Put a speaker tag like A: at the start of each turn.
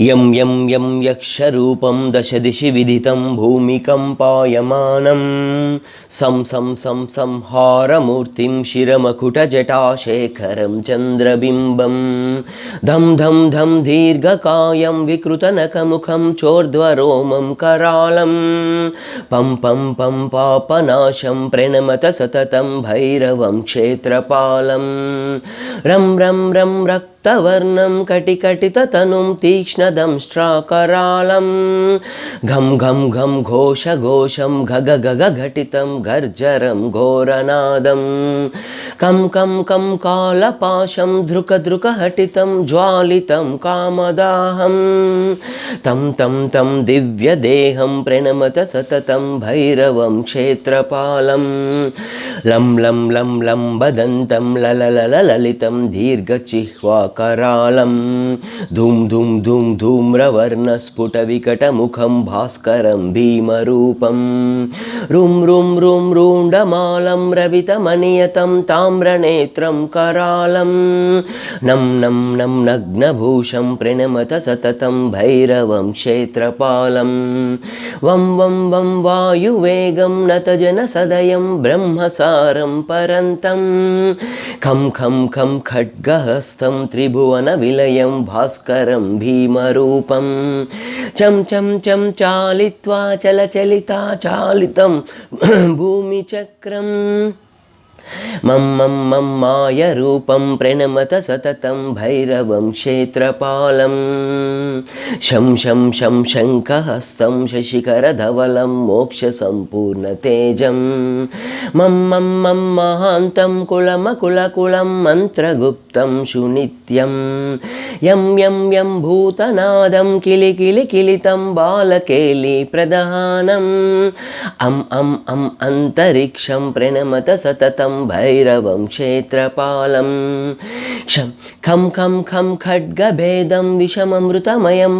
A: यं यं यं यक्षरूपं दशदिशि विदितं भूमिकम्पायमानं सं सं सं संहारमूर्तिं शिरमकुटजटाशेखरं चन्द्रबिम्बं धं धं धं दीर्घकायं विकृतनखमुखं चोर्ध्वरोमं करालं पं पं पं पापनाशं प्रणमत सततं भैरवं क्षेत्रपालं रं रं रं रक्तवर्णं कटिकटिततनुं तीक्ष्णदंष्ट्राकरालं घं घं घं घोषघोषं घग गग घटितं गर्जरं घोरनादं कं कं कं कालपाशं धृकधृकहटितं ज्वालितं कामदाहं तं तं तं दिव्यदेहं प्रणमत सततं भैरवं क्षेत्रपालं लं लं लं लम्बदन्तं लललललितं दीर्घचिह्वाकरालं धूम धूम धूम धूम्रवर्णस्फुटविकटमुखं भास्करं भीमरूपं रुं रुं रुं रूण्डमालं रवितमनियतं ताम्रनेत्रं करालं नं नं नं नग्नभूषं प्रणमत सततं भैरवं क्षेत्रपालं वं वं वं वायुवेगं नतजनसदयं ब्रह्मसारं परन्तं खं खं खं खड्गहस्तं त्रिभुवनविलयं भास्करं भीमरूपं चं चं चं चालित्वा चलचलिता चालितं भूमिचक्रम् मं मं मं मायरूपं प्रणमत सततं भैरवं क्षेत्रपालं शं शं शं शङ्खहस्तं शशिखरधवलं मोक्षसम्पूर्णतेजं मं मं मं महान्तं कुलमकुलकुलं मन्त्रगुप्तं सुनित्यं यं यं यं भूतनादं किलिकिलिकिलितं बालकेलिप्रधानम् अम् अम् अम् अन्तरिक्षं प्रणमत सततं भैरवं क्षेत्रपालं क्षं खं खं खं खड्गभेदं विषममृतमयं